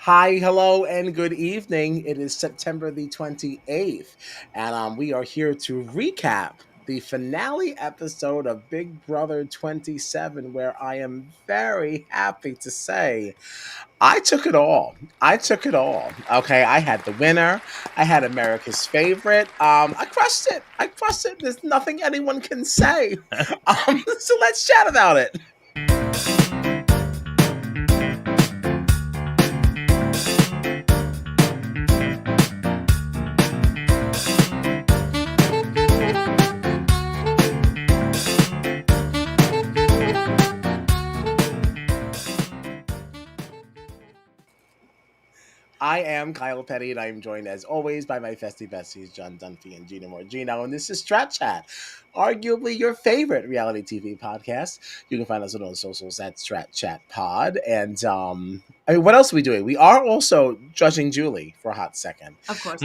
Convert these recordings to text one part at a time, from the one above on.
Hi, hello, and good evening. It is September the 28th, and we are here to recap the finale episode of Big Brother 27, where I am very happy to say I took it all. I took it all. Okay, I had the winner. I had America's favorite. I crushed it. I crushed it. There's nothing anyone can say. So let's chat about it. I am Kyle Petty, and I am joined, as always, by my festy besties, John Dunphy and Gina Morgino. And this is Strat Chat, arguably your favorite reality TV podcast. You can find us on all socials at Strat Chat Pod. And what else are we doing? We are also judging Julie for a hot second. Of course.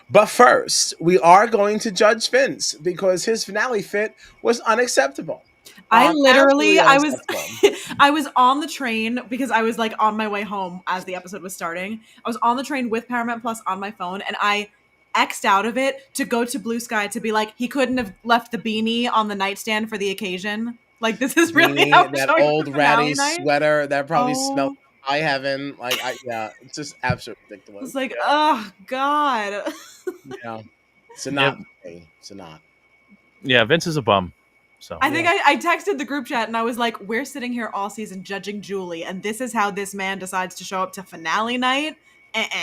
But first, we are going to judge Vince because his finale fit was unacceptable. I was on the train because I was like on my way home as the episode was starting. I was on the train with Paramount Plus on my phone, and I X'd out of it to go to Blue Sky to be like, he couldn't have left the beanie on the nightstand for the occasion. Like, this is really how that old ratty sweater that probably smelled high heaven. It's just absolutely ridiculous. It's like, oh God. Yeah, it's not. It's not. Yeah, Vince is a bum. So I think I texted the group chat and I was like, we're sitting here all season judging Julie, and this is how this man decides to show up to finale night.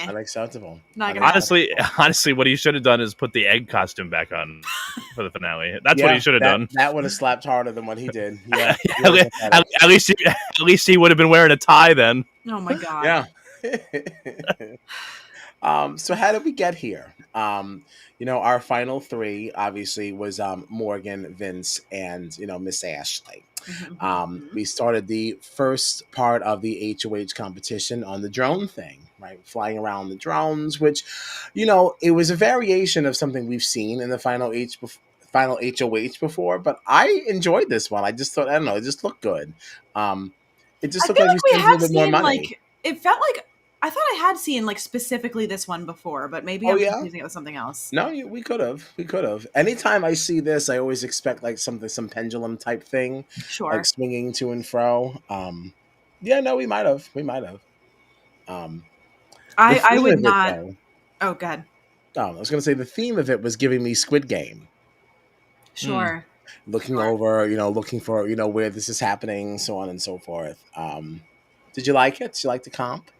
Unacceptable. Honestly, what he should have done is put the egg costume back on for the finale. That's what he should have done. That would have slapped harder than what he did. Yeah, at least he would have been wearing a tie then. Oh my God. Yeah. So how did we get here? Our final three obviously was Morgan, Vince, and Miss Ashley. We started the first part of the HOH competition on the drone thing, right? Flying around the drones, which, it was a variation of something we've seen in the final HOH before, but I enjoyed this one. I just thought, I don't know, it just looked good. It just looked like we spent a little bit more money. It felt like I thought I had seen specifically this one before, but maybe I'm confusing it with something else. No, we could have. Anytime I see this, I always expect some pendulum type thing, sure, like swinging to and fro. We might have. I would not. Oh, go ahead. I was going to say the theme of it was giving me Squid Game. Sure. Looking over, looking for, where this is happening, so on and so forth. Did you like it? Did you like the comp?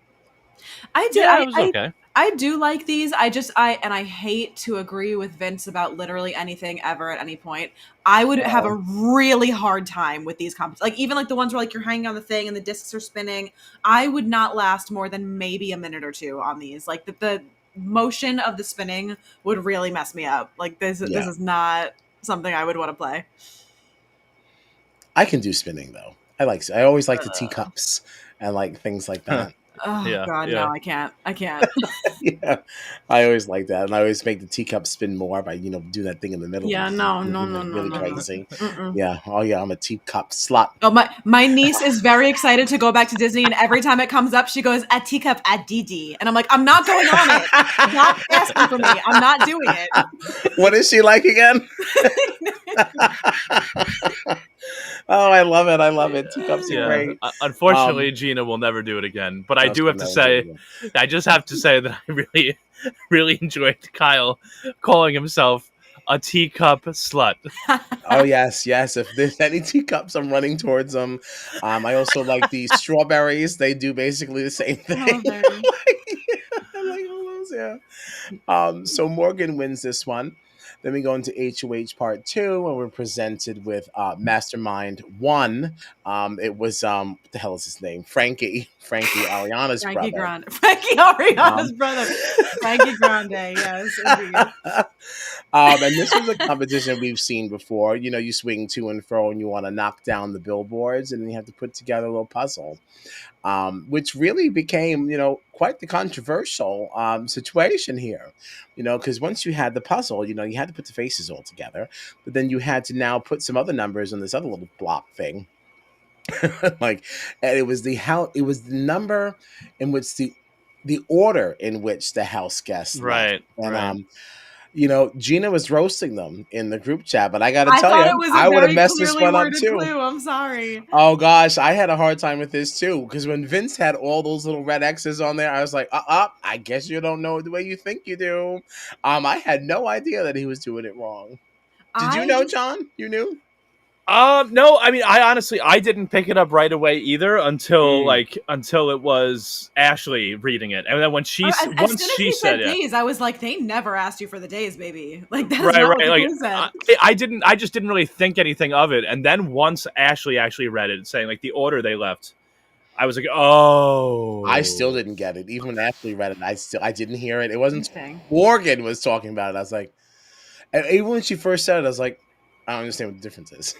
I did. Yeah, it was okay. I do like these. I hate to agree with Vince about literally anything ever at any point. I would have a really hard time with these comps. Even the ones where you're hanging on the thing and the discs are spinning. I would not last more than maybe a minute or two on these. The motion of the spinning would really mess me up. This is not something I would want to play. I can do spinning though. I always like the teacups and things like that. Oh God, no, I can't. Yeah, I always like that, and I always make the teacup spin more by do that thing in the middle. Yeah, no, really crazy. Yeah, I'm a teacup slut. Oh, my niece is very excited to go back to Disney, and every time it comes up, she goes, "A teacup at Didi," and I'm like, I'm not going on it. Stop asking for me. I'm not doing it. What is she like again? Oh, I love it. Teacups are great. Unfortunately, Gina will never do it again. But I do have to say, I just have to say that I really, really enjoyed Kyle calling himself a teacup slut. Oh, yes. If there's any teacups, I'm running towards them. I also like the strawberries. They do basically the same thing. I like all those, yeah. So Morgan wins this one. Then we go into HOH Part 2, and we're presented with Mastermind 1. It was, what the hell is his name? Frankie Ariana's brother. Frankie Ariana's brother. Frankie Grande, yes. And this is a competition we've seen before. You swing to and fro, and you want to knock down the billboards, and then you have to put together a little puzzle. Which really became, quite the controversial situation here, because once you had the puzzle, you had to put the faces all together, but then you had to now put some other numbers on this other little block thing. And it was the number in which the the order in which the house guests left. Right. And Right. Gina was roasting them in the group chat, but I got to I tell thought you, it was a I would have very messed this clearly one up worded too. clue. I'm sorry. Oh gosh, I had a hard time with this too, because when Vince had all those little red X's on there, I was like, I guess you don't know the way you think you do. I had no idea that he was doing it wrong. Did you know, John? You knew? No, I mean, I didn't pick it up right away either until it was Ashley reading it, and then when As soon as he said days, I was like, they never asked you for the days, baby. Like that's right, not right. what the Like clue said. I just didn't really think anything of it, and then once Ashley actually read it, saying like the order they left, I was like, oh. I still didn't get it. Even when Ashley read it, I didn't hear it. It wasn't Morgan was talking about it. I was like, and even when she first said it, I was like, I don't understand what the difference is.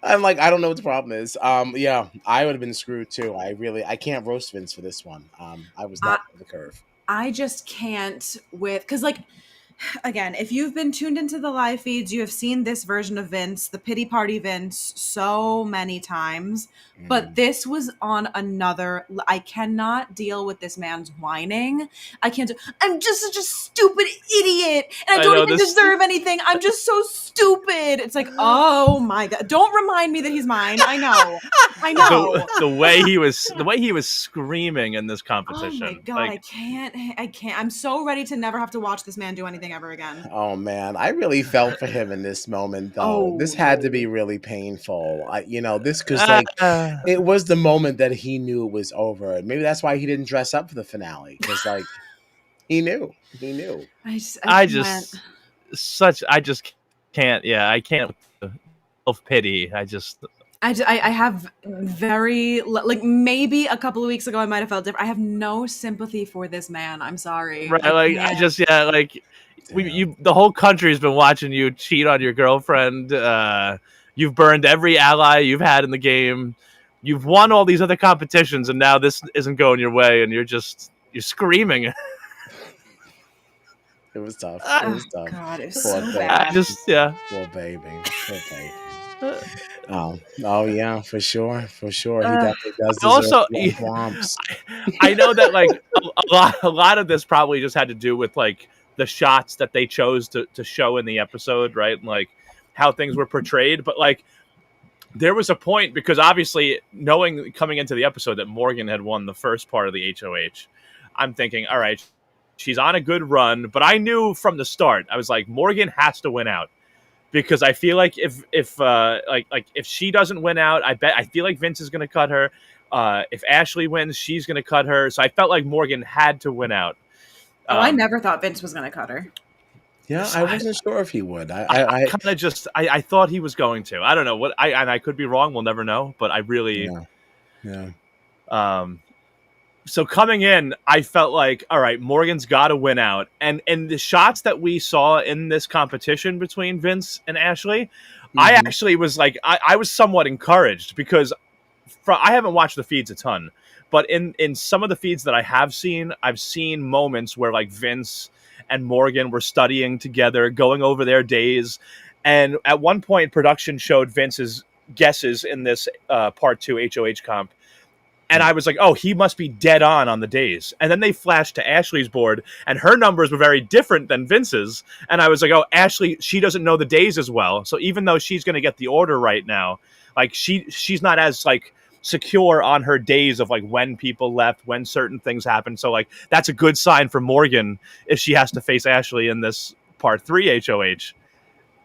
I'm like, I don't know what the problem is. Yeah, I would have been screwed too. I can't roast Vince for this one. I was not on the curve. I just can't because like, again, if you've been tuned into the live feeds, you have seen this version of Vince, the pity party Vince, so many times. But this was on another. I cannot deal with this man's whining. I can't. I'm just such a stupid idiot, and I don't even deserve anything. I'm just so stupid. It's like, oh my god! Don't remind me that he's mine. I know. The way he was screaming in this competition. Oh my god! Like, I can't. I'm so ready to never have to watch this man do anything ever again. Oh man, I really felt for him in this moment though. This had to be really painful. This because like it was the moment that he knew it was over, and maybe that's why he didn't dress up for the finale because like he knew. I just can't. Yeah, I can't. Self pity. I have very like maybe a couple of weeks ago I might have felt different. I have no sympathy for this man. I'm sorry. Right, the whole country's been watching you cheat on your girlfriend. You've burned every ally you've had in the game. You've won all these other competitions, and now this isn't going your way, and you're screaming. It was tough. God, it was so bad. Poor baby. Oh yeah, for sure. He definitely does. Also, I know that like a lot of this probably just had to do with like the shots that they chose to show in the episode, right? And like how things were portrayed, but like there was a point because obviously knowing coming into the episode that Morgan had won the first part of the HOH, I'm thinking, all right, she's on a good run, but I knew from the start, I was like, Morgan has to win out. Because I feel like if she doesn't win out, I feel like Vince is going to cut her. If Ashley wins, she's going to cut her. So I felt like Morgan had to win out. I never thought Vince was going to cut her. Yeah, I wasn't sure if he would. I kind of just I thought he was going to. I don't know what I could be wrong. We'll never know. But I really, So coming in, I felt like, all right, Morgan's got to win out. And the shots that we saw in this competition between Vince and Ashley, I actually was like, I was somewhat encouraged because I haven't watched the feeds a ton. But in some of the feeds that I have seen, I've seen moments where like Vince and Morgan were studying together, going over their days. And at one point, production showed Vince's guesses in this part 2 HOH comp. And I was like, oh, he must be dead on the days. And then they flashed to Ashley's board, and her numbers were very different than Vince's. And I was like, oh, Ashley, she doesn't know the days as well. So even though she's going to get the order right now, like she's not as like secure on her days of like when people left, when certain things happened. So like that's a good sign for Morgan if she has to face Ashley in this part 3 HOH.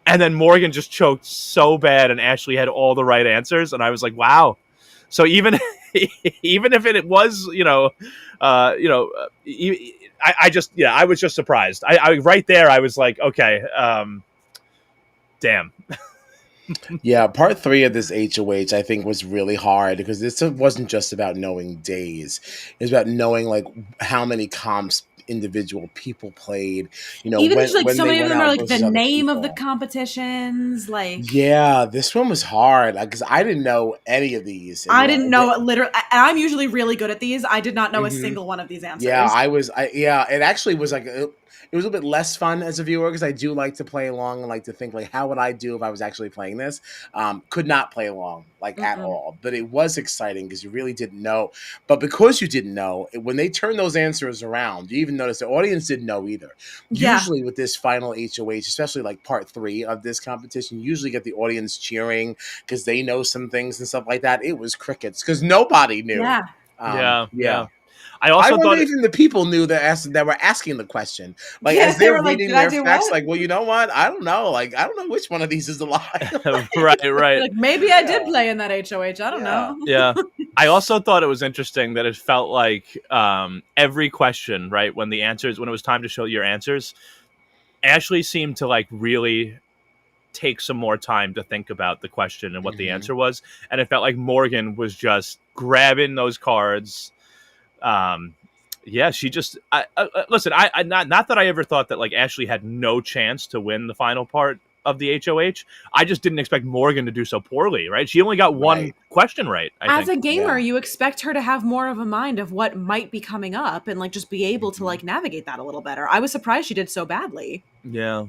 And then Morgan just choked so bad, and Ashley had all the right answers. And I was like, wow. So even if it was, I was just surprised. I right there, I was like, okay, damn. Yeah, part 3 of this HOH, I think, was really hard because this wasn't just about knowing days. It was about knowing like how many comps individual people played. Even just like when so they many of went them are out like the versus other name of the people. competitions. Like, Yeah, this one was hard because I didn't know any of these, and I didn't know literally. And I'm usually really good at these. I did not know a single one of these yeah, answers. yeah, it actually was like it was a bit less fun as a viewer because I do like to play along and like to think like how would I do if I was actually playing this. Could not play along like at Mm-mm. all, but it was exciting because you really didn't know. But because you didn't know, when they turned those answers around, you even noticed the audience didn't know either. Yeah. Usually with this final HOH, especially like part 3 of this competition, you usually get the audience cheering because they know some things and stuff like that. It was crickets because nobody knew. Yeah. Yeah. Yeah. I I also wonder thought if even the people knew that were asking the question. Like Yeah. as They they're were like, reading did I their do facts, what? like, well, you know what? I don't know. Like, I don't know which one of these is a lie. right. Like, maybe I Yeah. did play in that HOH. I don't Yeah. know. Yeah. I also thought it was interesting that it felt like every question, right, when it was time to show your answers, Ashley seemed to like really take some more time to think about the question and what the Mhm. answer was. And it felt like Morgan was just grabbing those cards. Um, yeah, she just listen. I not that I ever thought that like Ashley had no chance to win the final part of the HOH. I just didn't expect Morgan to do so poorly. Right? She only got one Right. question right. I As think. a gamer, Yeah. you expect her to have more of a mind of what might be coming up and like just be able to Mhm. like navigate that a little better. I was surprised she did so badly. Yeah.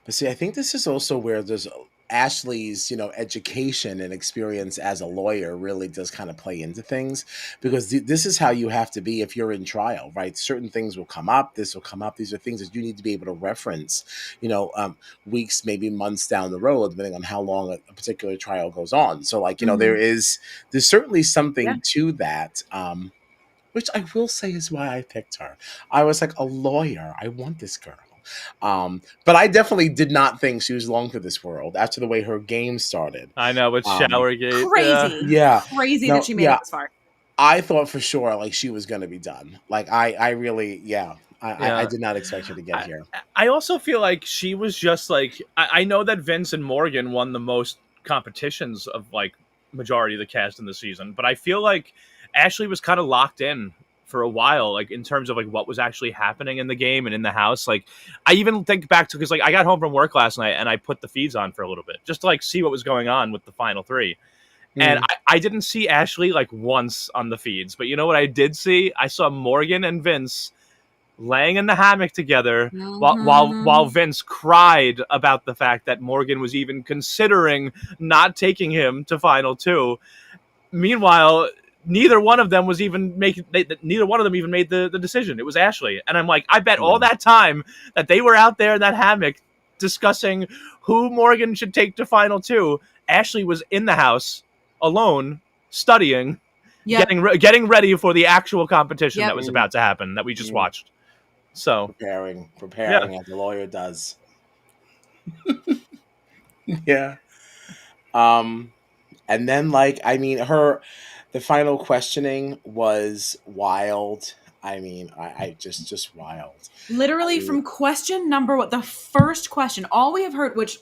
But see, I think this is also where there's Ashley's, education and experience as a lawyer really does kind of play into things because this is how you have to be if you're in trial, right? Certain things will come up. This will come up. These are things that you need to be able to reference, weeks, maybe months down the road, depending on how long a particular trial goes on. So, like, Mhm. there's certainly Yeah. something to that. Which I will say is why I picked her. I was like a lawyer. I want this girl. But I definitely did not think she was long for this world after the way her game started. I know with Um, Showergate. Yeah. Crazy. yeah, Crazy that no, she made it yeah, this far. I thought for sure like she was gonna be done. Like I really, yeah, I Yeah. did not expect her to get I, here. I also feel like she was just like I know that Vince and Morgan won the most competitions of like majority of the cast in the season, but I feel like Ashley was kind of locked in for a while, like in terms of like what was actually happening in the game and in the house. Like I even think back to because like I got home from work last night and I put the feeds on for a little bit just to like see what was going on with the final 3. And Mm. I didn't see Ashley like once on the feeds, but you know what I did see? I saw Morgan and Vince laying in the hammock together while Mhm. Vince cried about the fact that Morgan was even considering not taking him to final 2. Meanwhile, neither one of them even made the decision. It was Ashley. And I'm like, I bet all Yeah. that time that they were out there in that hammock discussing who Morgan should take to final 2, Ashley was in the house alone studying, Yep. getting ready for the actual competition that Yep. was Mm. about to happen that we just Mm. watched. So, yeah. Preparing as the lawyer does. Yeah. Um, and then like I mean the final questioning was wild. I mean, I just wild. I Literally mean, from question number what the first question, all we have heard, which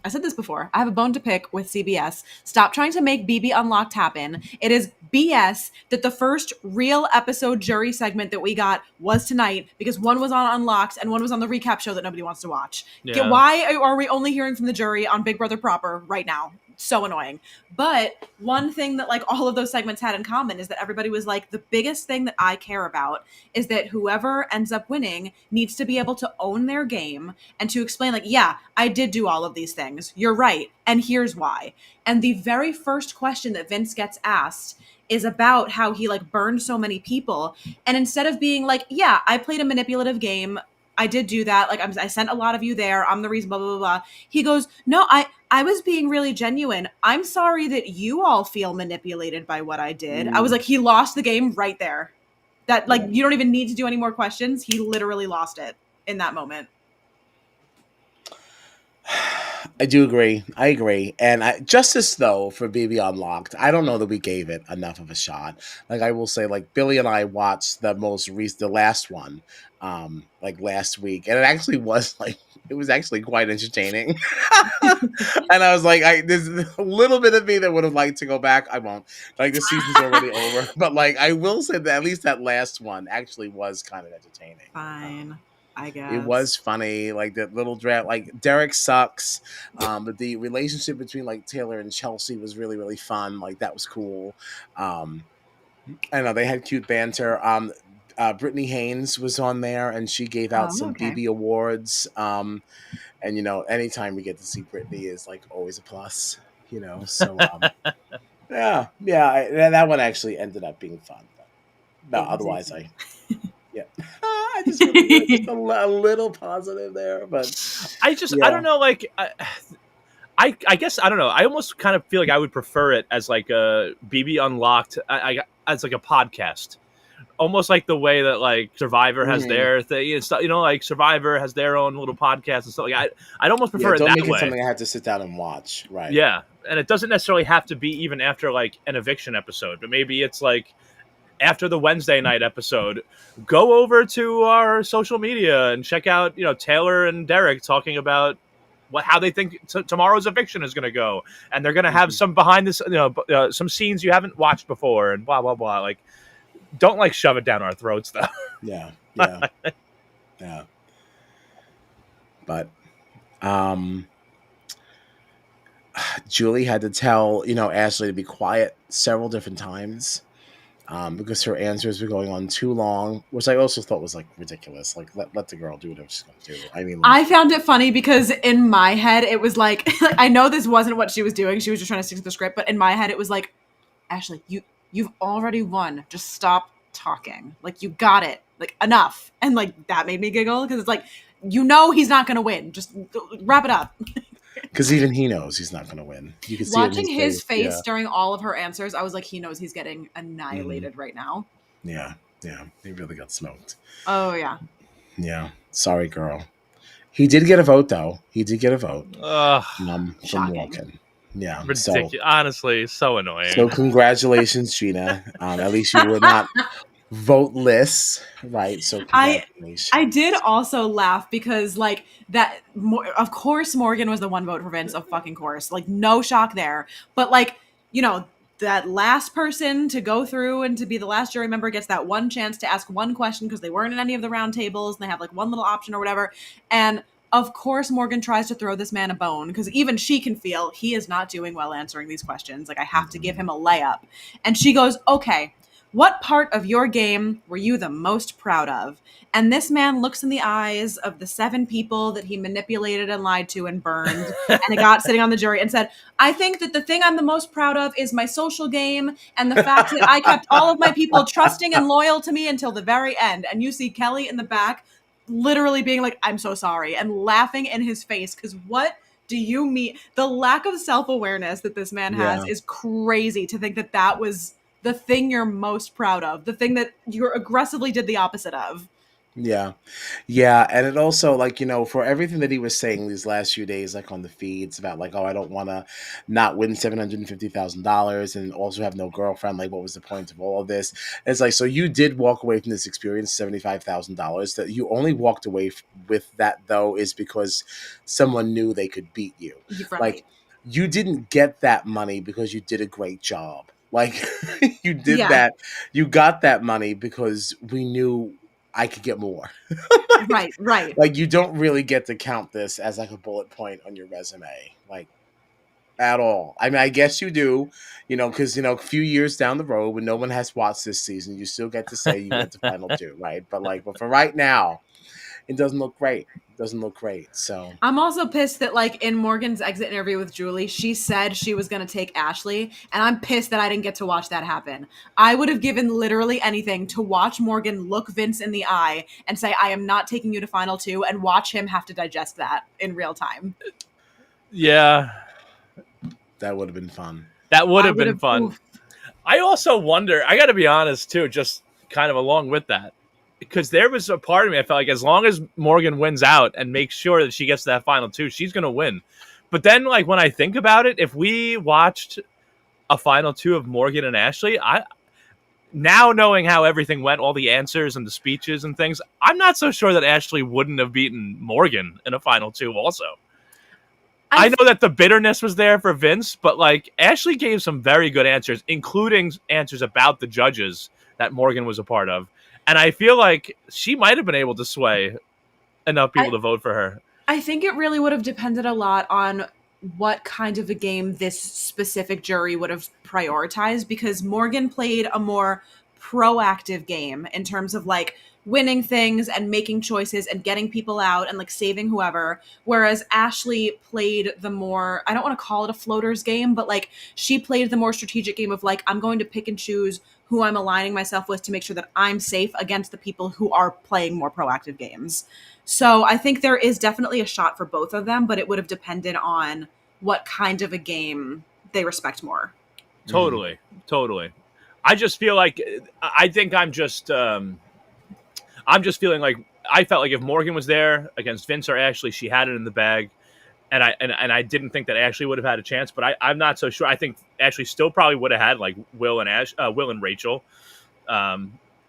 I said this before. I have a bone to pick with CBS. Stop trying to make BB Unlocked happen. It is BS that the first real episode jury segment that we got was tonight because one was on Unlocked and one was on the recap show that nobody wants to watch. Yeah. Why are we only hearing from the jury on Big Brother proper right now? So annoying. But one thing that like all of those segments had in common is that everybody was like, the biggest thing that I care about is that whoever ends up winning needs to be able to own their game and to explain like, yeah, I did do all of these things. You're right. And here's why. And the very first question that Vince gets asked is about how he like burned so many people. And instead of being like, yeah, I played a manipulative game, I did do that. Like I sent a lot of you there. I'm the reason, blah, blah, blah, blah. He goes, no, I was being really genuine. I'm sorry that you all feel manipulated by what I did. I was mm, like, he lost the game right there. That like, yeah. you don't even need to do any more questions. He literally lost it in that moment. I do agree. I agree. And justice though for BB Unlocked, I don't know that we gave it enough of a shot. Like I will say, like Billy and I watched the most recent, the last one, like last week, and it actually was like it was actually quite entertaining. And I was like, there's a little bit of me that would have liked to go back. I won't. Like the season's already over, but like I will say that at least that last one actually was kind of entertaining. Fine. I It guess. was funny, like that little draft. Like Derek sucks, but the relationship between like Taylor and Chelsea was really really fun. Like that was cool. Um, I know they had cute banter. Brittany Haynes was on there, and she gave out some Okay. BB awards. And anytime we get to see Brittany is like always a plus. So yeah, that one actually ended up being fun. But no, otherwise yeah. I just really just a little positive there, but I don't know, like I guess I don't know. I almost kind of feel like I would prefer it as like a BB Unlocked, as like a podcast, almost like the way that like Survivor has their thing and stuff. Like Survivor has their own little podcast and stuff. Like I'd almost prefer it don't that make way. it something I have to sit down and watch, right? Yeah, and it doesn't necessarily have to be even after like an eviction episode, but maybe it's like after the Wednesday night episode, go over to our social media and check out, Taylor and Derek talking about how they think tomorrow's eviction is going to go, and they're going to have some behind this, some scenes you haven't watched before, and blah blah blah. Like, don't like shove it down our throats, though. Yeah. Yeah. But, Julie had to tell Ashley to be quiet several different times. Because her answers were going on too long, which I also thought was like ridiculous. Like let the girl do whatever she's gonna do. I mean, I found it funny because in my head it was like I know this wasn't what she was doing. She was just trying to stick to the script, but in my head it was like, Ashley, you've already won. Just stop talking. Like you got it. Like enough. And like that made me giggle because it's like he's not gonna win. Just wrap it up. Because even he knows he's not going to win. You can see watching his face during all of her answers. I was like, he knows he's getting annihilated right now. Yeah, he really got smoked. Oh yeah. Yeah, sorry, girl. He did get a vote though. He did get a vote from Morgan. Yeah, ridiculous. Honestly, so annoying. So congratulations, Gina. At least you were not voteless, right? So congratulations. I did also laugh because like that of course Morgan was the one vote for Vince, of fucking course, like no shock there, but like that last person to go through and to be the last jury member gets that one chance to ask one question because they weren't in any of the round tables and they have like one little option or whatever, and of course Morgan tries to throw this man a bone because even she can feel he is not doing well answering these questions. Like I have to give him a layup, and she goes, okay, what part of your game were you the most proud of? And this man looks in the eyes of the 7 people that he manipulated and lied to and burned and got sitting on the jury and said, I think that the thing I'm the most proud of is my social game and the fact that I kept all of my people trusting and loyal to me until the very end. And you see Kelly in the back literally being like, I'm so sorry, and laughing in his face because what do you mean? The lack of self-awareness that this man has is crazy to think that that was the thing you're most proud of, the thing that you aggressively did the opposite of. Yeah. And it also, like, for everything that he was saying these last few days, like on the feeds about like, oh, I don't want to not win $750,000 and also have no girlfriend. Like, what was the point of all of this? It's like, so you did walk away from this experience, $75,000. That you only walked away with that, though, is because someone knew they could beat you. Right. Like, you didn't get that money because you did a great job. Like, you did that. You got that money because we knew I could get more. Right. Like, you don't really get to count this as like a bullet point on your resume, like at all. I mean, I guess you do, because, a few years down the road when no one has watched this season, you still get to say you went to final 2, right? But for right now, it doesn't look great. So I'm also pissed that like in Morgan's exit interview with Julie, she said she was going to take Ashley, and I'm pissed that I didn't get to watch that happen. I would have given literally anything to watch Morgan look Vince in the eye and say, I am not taking you to final 2, and watch him have to digest that in real time. Yeah. That would have been fun. Oof. I also wonder, I got to be honest too, just kind of along with that, because there was a part of me, I felt like as long as Morgan wins out and makes sure that she gets to that final 2, she's going to win. But then, like, when I think about it, if we watched a final two of Morgan and Ashley, now knowing how everything went, all the answers and the speeches and things, I'm not so sure that Ashley wouldn't have beaten Morgan in a final two also. I know that the bitterness was there for Vince, but like Ashley gave some very good answers, including answers about the judges that Morgan was a part of. And I feel like she might have been able to sway enough people to vote for her. I think it really would have depended a lot on what kind of a game this specific jury would have prioritized, because Morgan played a more proactive game in terms of like winning things and making choices and getting people out and like saving whoever, whereas Ashley played the more, I don't want to call it a floaters game, but like she played the more strategic game of like, I'm going to pick and choose who I'm aligning myself with to make sure that I'm safe against the people who are playing more proactive games. So I think there is definitely a shot for both of them, but it would have depended on what kind of a game they respect more. Totally. I just feel like I think I'm just feeling like I felt like if Morgan was there against Vince or Ashley, she had it in the bag, and I didn't think that Ashley would have had a chance, but I'm not so sure. I think Ashley still probably would have had like Will and Rachel.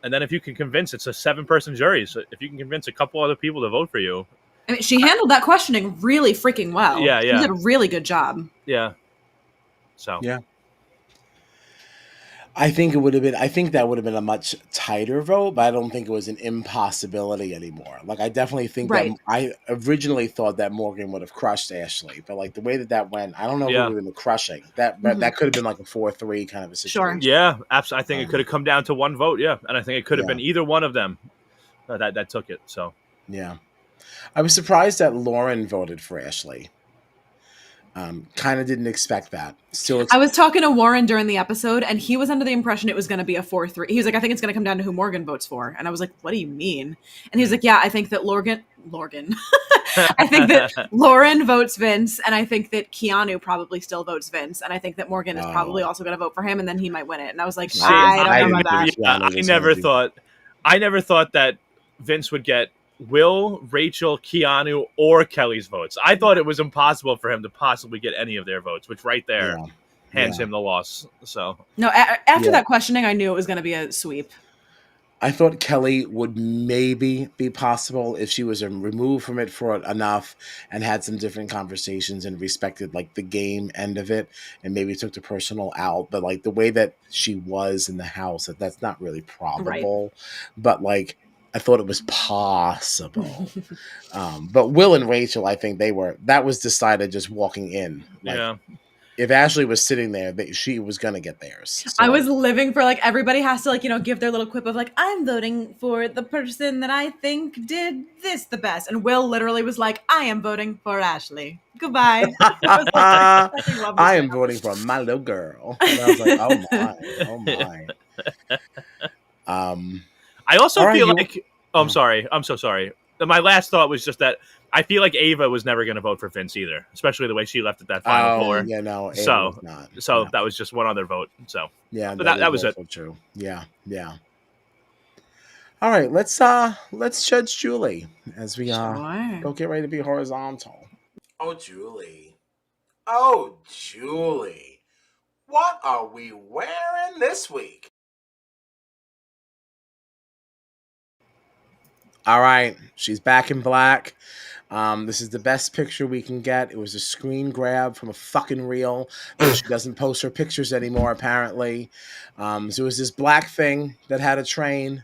And then if you can convince, it's a 7-person jury, so if you can convince a couple other people to vote for you. I mean, she handled that questioning really freaking well. Yeah. She did a really good job. Yeah. So. Yeah. I think that would have been a much tighter vote, but I don't think it was an impossibility anymore. Like, I definitely think that I originally thought that Morgan would have crushed Ashley, but like the way that went, I don't know who would have been crushing. That could have been like a 4-3 kind of a situation. Sure. Yeah, absolutely. I think it could have come down to one vote. Yeah, and I think it could have been either one of them that took it. So yeah, I was surprised that Lauren voted for Ashley. Kind of didn't expect that. I was talking to Warren during the episode, and he was under the impression it was going to be a 4-3. He was like, I think it's going to come down to who Morgan votes for. And I was like, what do you mean? And he was like, yeah, I think that Lorgan. I think that Lauren votes Vince, and I think that Keanu probably still votes Vince, and I think that Morgan is probably also going to vote for him, and then he might win it. And I was like, I don't know about that. I never thought that Vince would get Will, Rachel, Keanu, or Kelly's votes. I thought it was impossible for him to possibly get any of their votes, which right there hands him the loss. So no, after that questioning, I knew it was going to be a sweep. I thought Kelly would maybe be possible if she was removed from it for enough and had some different conversations and respected like the game end of it and maybe took the personal out. But like the way that she was in the house, that's not really probable. Right. But like, I thought it was possible. But Will and Rachel, I think that was decided just walking in. Like, if Ashley was sitting there, she was going to get theirs. So. I was living for like, everybody has to like, give their little quip of like, I'm voting for the person that I think did this the best. And Will literally was like, I am voting for Ashley. Goodbye. I am voting for my little girl. And I was like, oh my. I also feel like, I'm sorry. I'm so sorry. My last thought was just that I feel like Ava was never going to vote for Vince either, especially the way she left at that final four. Yeah, no, Ava so was not. So that was just one other vote. So yeah, but that was it. True. Yeah. All right, let's judge Julie as we go get ready to be horizontal. Oh, Julie. What are we wearing this week? All right, she's back in black. This is the best picture we can get. It was a screen grab from a fucking reel. She doesn't post her pictures anymore, apparently. So it was this black thing that had a train.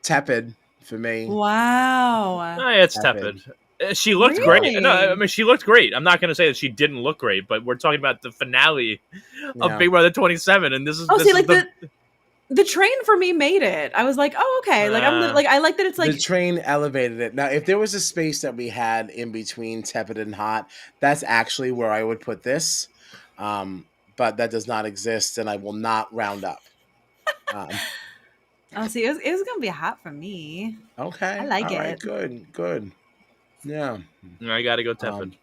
Tepid for me. Wow. It's tepid. She looked great. No, I mean, she looked great. I'm not going to say that she didn't look great, but we're talking about the finale of Big Brother 27, and this is the train for me made it. I was like, oh, okay. Like I like that it's like the train elevated it. Now, if there was a space that we had in between tepid and hot, that's actually where I would put this. But that does not exist, and I will not round up. See, it was gonna be hot for me. Okay, I like it. Right, good. Yeah, I got to go tepid.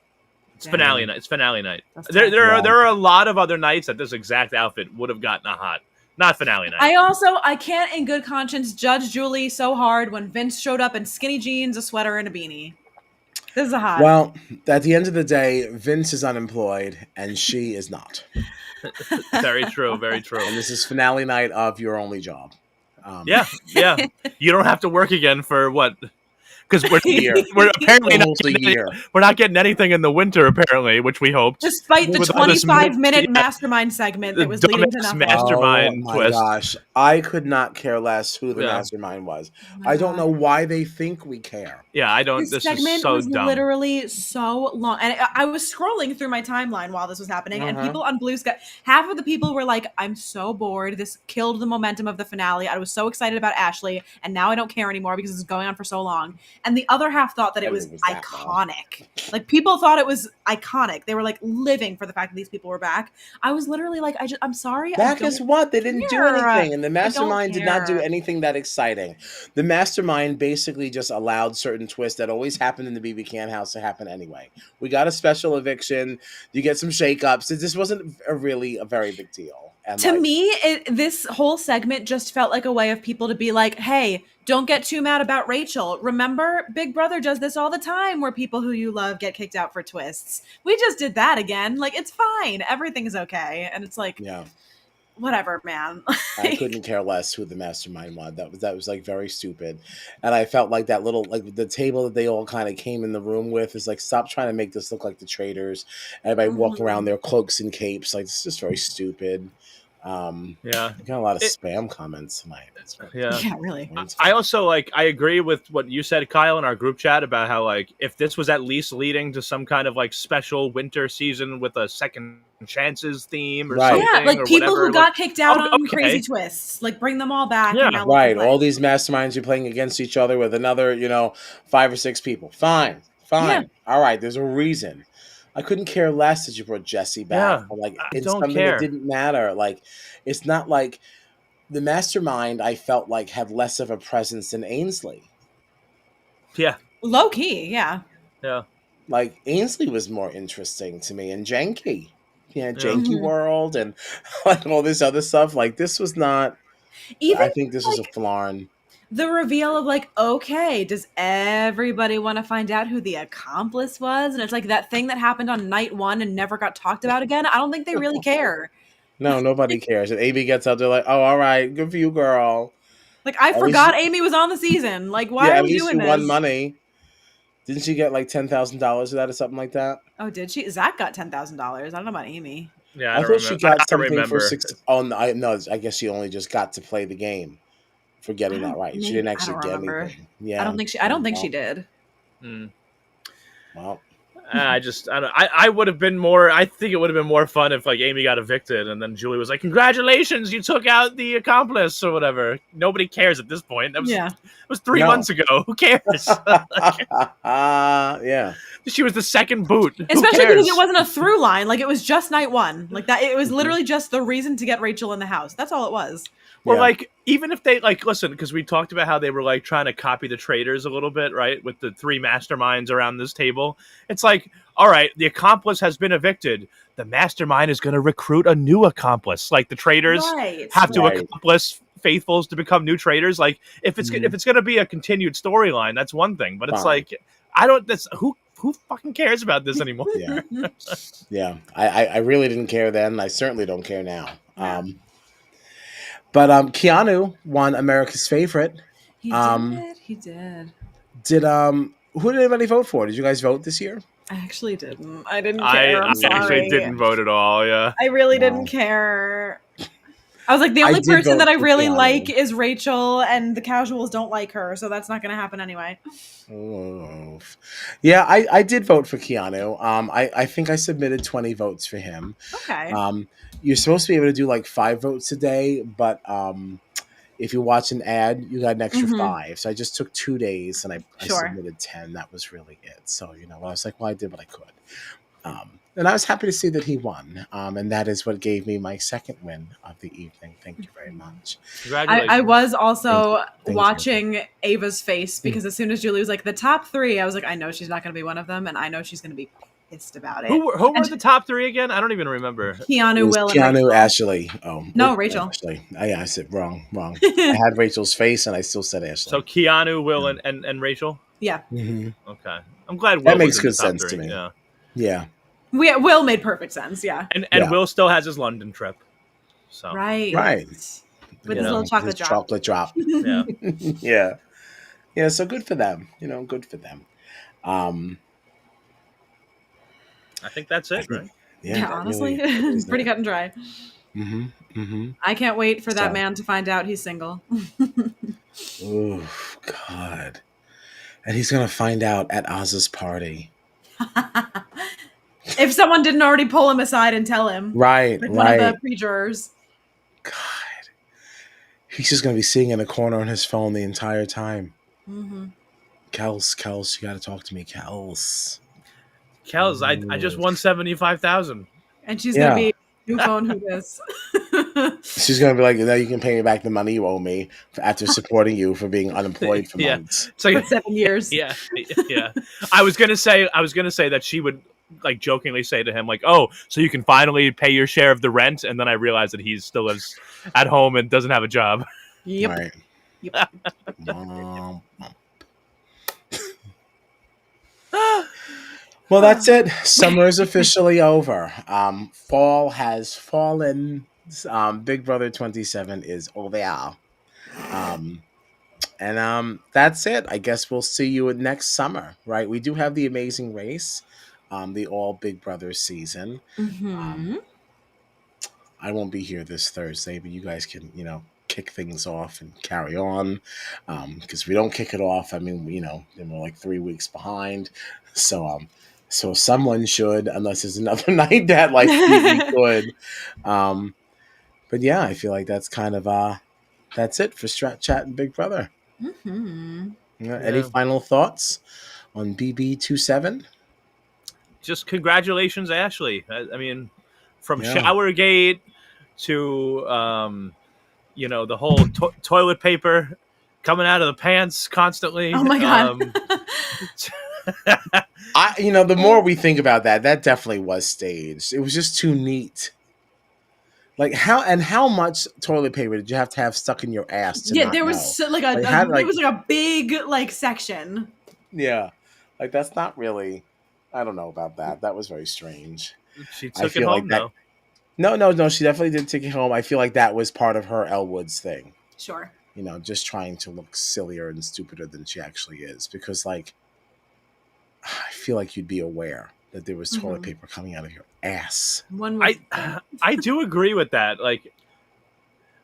It's finale night. It's finale night. There are a lot of other nights that this exact outfit would have gotten a hot. Not finale night. I can't in good conscience judge Julie so hard when Vince showed up in skinny jeans, a sweater, and a beanie. This is a hot. Well, at the end of the day, Vince is unemployed and she is not. Very true. Very true. And this is finale night of Your Only Job. Yeah. You don't have to work again for what? Because Year. we're apparently Almost a year. we're not getting anything in the winter, apparently, which we hoped. Despite the With all this 25-minute mastermind segment that was leading to dumbass nothing. mastermind Oh my twist. gosh. I could not care less who the Yeah. mastermind was. Oh my I don't God. know why they think we care. Yeah, I don't. This This segment is so was dumb. literally so long, and I was scrolling through my timeline while this was happening, and Uh-huh. people on Blue Sky, half of the people were like, "I'm so bored. This killed the momentum of the finale. I was so excited about Ashley, and now I don't care anymore because this is going on for so long." And the other half thought that it was It that iconic. Like people thought it was iconic. They were like living for the fact that these people were back. I was literally like, I'm sorry. Back as what? They didn't do care. anything. And the don't mastermind did not do care. anything that exciting. The mastermind basically just allowed certain twists that always happen in the BB Can house to happen anyway. We got a special eviction. You get some shakeups. This wasn't really a very big deal. And To me, this whole segment just felt like a way of people to be like, hey, don't get too mad about Rachel. Remember, Big Brother does this all the time where people who you love get kicked out for twists. We just did that again. Like, it's fine. Everything is okay. And it's like, yeah. whatever, man. I couldn't care less who the mastermind was. That was like very stupid, and I felt like that little like the table that they all kind of came in the room with is like, stop trying to make this look like the traitors. Everybody walking around their cloaks and capes, like it's just very stupid. Yeah, I got a lot of spam comments tonight. Yeah, really. I also I agree with what you said, Kyle, in our group chat about how like if this was at least leading to some kind of like special winter season with a second chances theme or Right. something, Yeah, like or people whatever, who got kicked out on okay. crazy twists, like bring them all back. Yeah. And now Right. look at All life. these masterminds you're playing against each other with another, 5 or 6 people. Fine. Yeah. All right. There's a reason. I couldn't care less that you brought Jesse back. Yeah, Or, like I it's don't something care. that didn't matter. Like it's not like the mastermind. I felt like had less of a presence than Ainsley. Yeah. Low key, yeah. Yeah. Like Ainsley was more interesting to me, and Janky. Yeah. Janky Mhm. World and like all this other stuff. Like this was not. Even I think this was a flarn. the reveal of like, okay, does everybody want to find out who the accomplice was? And it's like that thing that happened on night 1 and never got talked about again. I don't think they really care. No, nobody cares. And AB gets out there like, oh, all right, good for you, girl. Like I At forgot least Amy was on the season. Like why yeah, are at we least doing you this? won money. Didn't she get like $10,000 of that or something like that? Oh, did she? Zach got $10,000. I don't know about Amy. Yeah, I don't thought she remember. I got something remember. for 6. Oh no, I guess she only just got to play the game for getting that right. She maybe- didn't I actually don't get remember. anything. Yeah, I don't think she did. Mm. Well, I would have been more. I think it would have been more fun if like Amy got evicted and then Julie was like, "Congratulations, you took out the accomplice" or whatever. Nobody cares at this point. That was Yeah. It was 3 No. months ago. Who cares? yeah. She was the second boot. Who Especially cares? because it wasn't a through line. Like it was just night 1. Like that. It was literally just the reason to get Rachel in the house. That's all it was. Or Yeah. like even if they like listen, because we talked about how they were like trying to copy the traders a little bit, right? With the 3 masterminds around this table. It's like, all right, the accomplice has been evicted. The mastermind is going to recruit a new accomplice. Like the traders Right. have to Right. accomplice faithfuls to become new traders. Like if it's if it's going to be a continued storyline, that's one thing. But it's Fine. like I don't. That's who fucking cares about this anymore? Yeah. Yeah. I really didn't care then. I certainly don't care now. Yeah. But Keanu won America's Favorite. He Um, did. He did. Did who did anybody vote for? Did you guys vote this year? I actually didn't. I didn't I care. I'm actually sorry. didn't vote at all. Yeah. I really No. didn't care. I was like, the I only did person vote that I for really Keanu. like is Rachel, and the casuals don't like her, so that's not going to happen anyway. Oh. Yeah, I did vote for Keanu. I think I submitted 20 votes for him. Okay. You're supposed to be able to do like 5 votes a day, but if you watch an ad, you got an extra Mhm. 5. So I just took 2 days and I Sure. submitted 10. That was really it. So, I was like, well, I did what I could. And I was happy to see that he won. And that is what gave me my second win of the evening. Thank you very much. Congratulations. I was also Thank you. watching Ava's face because as soon as Julie was like, the top 3, I was like, I know she's not going to be one of them, and I know she's going to be pissed about it. Who were the top 3 again? I don't even remember. It Keanu, was Will, and Keanu, Rachel. Ashley. Oh, No, Rachel. Ashley. I said wrong. I had Rachel's face and I still said Ashley. So Keanu, Will, and Rachel. Yeah. Mm-hmm. Okay, I'm glad That Will was makes in the good top sense to 3. me. Yeah, Yeah. Will made perfect sense. Yeah. and Yeah. Will still has his London trip, so Right. Right. With You his know. little chocolate His drop. chocolate drop. Yeah. Yeah. Yeah. So good for them. Good for them. Um, I think that's I it, think, right? yeah, Yeah, that honestly, really is pretty it. cut and dry. Mm-hmm. Mm-hmm. I can't wait for that So, man to find out he's single. oh God. And he's gonna find out at Oz's party. If someone didn't already pull him aside and tell him, Right, like one of the right. pre-jurors. God. He's just gonna be sitting in a corner on his phone the entire time. Mm-hmm. Kels, you gotta talk to me, Kels. Kels, I just Ooh. won 75,000. And she's gonna Yeah. be new phone who this. She's gonna be like, now you can pay me back the money you owe me after supporting you for being unemployed for Yeah, months. it's like For 7 years. yeah, yeah. I was gonna say that she would like jokingly say to him like, "Oh, so you can finally pay your share of the rent," and then I realized that he still lives at home and doesn't have a job. Yep. Right. Yep. Um, well, that's it. Summer is officially over. Fall has fallen. Big Brother 27 is over. Um, and that's it. I guess we'll see you next summer, right? We do have the Amazing Race, the All Big Brother season. Mm-hmm. Um, I won't be here this Thursday, but you guys can, kick things off and carry on. Because if we don't kick it off, I mean, then we're like 3 weeks behind. So someone should, unless there's another night that like we could. Um, but yeah, I feel like that's kind of that's it for Strat Chat and Big Brother. Mm-hmm. Any Yeah. final thoughts on BB27? Just congratulations, Ashley. I mean, from Yeah. Showergate to the whole toilet paper coming out of the pants constantly. Oh my god. The more we think about that, that definitely was staged. It was just too neat. Like how much toilet paper did you have to have stuck in your ass to Yeah, not there was know? like it was like a big like section. Yeah, like that's not really. I don't know about that. That was very strange. She I took it feel like home that. though. No. She definitely did take it home. I feel like that was part of her Elle Woods thing. Sure. Just trying to look sillier and stupider than she actually is. Because like, I feel like you'd be aware that there was toilet paper coming out of your ass. One was I do agree with that. Like,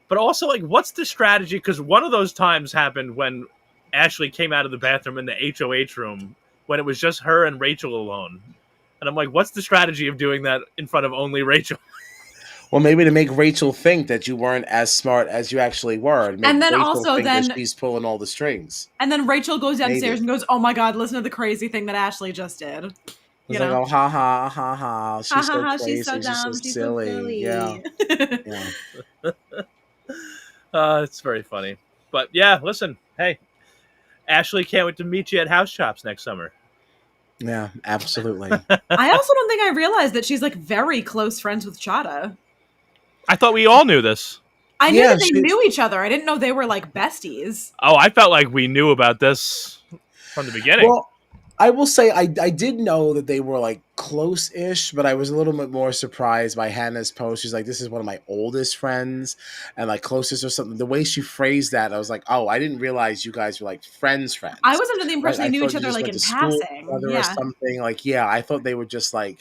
but also like, what's the strategy? Because one of those times happened when Ashley came out of the bathroom in the HOH room when it was just her and Rachel alone. And I'm like, what's the strategy of doing that in front of only Rachel? Well, maybe to make Rachel think that you weren't as smart as you actually were. Make and then Rachel also think then that she's pulling all the strings. and then Rachel goes downstairs Maybe. and goes, "Oh my god, listen to the crazy thing that Ashley just did." It's like, oh, ha ha ha ha. Ha She's ha so ha, crazy. she's so She's so dumb, she's so silly. Yeah. silly. Yeah. It's very funny. But yeah, listen, hey, Ashley, can't wait to meet you at House Chops next summer. Yeah, absolutely. I also don't think I realized that she's like very close friends with Chada. I thought we all knew this. I knew Yeah, that they knew each other. I didn't know they were like besties. Oh, I felt like we knew about this from the beginning. Well, I will say I did know that they were like close-ish, but I was a little bit more surprised by Hannah's post. She's like, "This is one of my oldest friends," and like closest or something. The way she phrased that, I was like, "Oh, I didn't realize you guys were like friends." I was under the impression Right? they I knew thought each you other just like went in to school passing. together or Yeah. something. Like, yeah, I thought they were just like,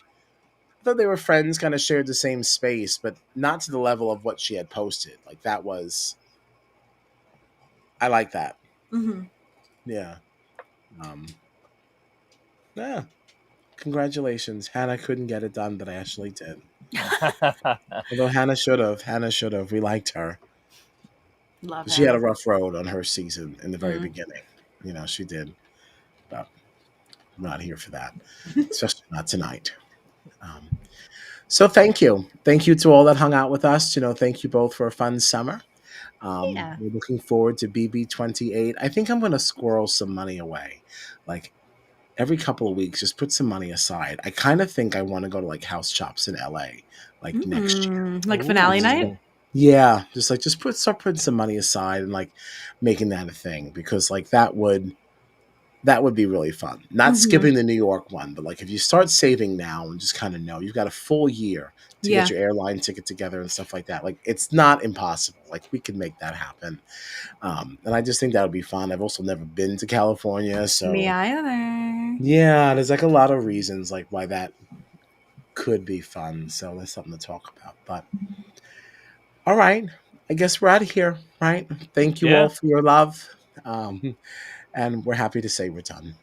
I thought they were friends, kind of shared the same space, but not to the level of what she had posted. Like that was, I like that. Mm-hmm. Yeah. Yeah. Congratulations. Hannah couldn't get it done, but I actually did. Although Hannah should have. Hannah should have. We liked her. Love She had a Hannah. rough road on her season in the very beginning. She did. But I'm not here for that. Especially not tonight. So thank you. Thank you to all that hung out with us. Thank you both for a fun summer. Yeah. We're looking forward to BB28. I think I'm going to squirrel some money away. Like every couple of weeks, just put some money aside. I kind of think I want to go to like House Chops in LA like next year. Like finale Ooh. night? Yeah, start putting some money aside and like making that a thing because like that would That would be really fun. Not Mhm. skipping the New York one, but like if you start saving now and just kind of know you've got a full year to get Yeah. your airline ticket together and stuff like that. Like it's not impossible. Like we could make that happen. And I just think that would be fun. I've also never been to California, Me so either. yeah, there's like a lot of reasons like why that could be fun. So there's something to talk about. But all right, I guess we're out of here, right? Thank you all Yeah. for your love. Um, and we're happy to say we're done.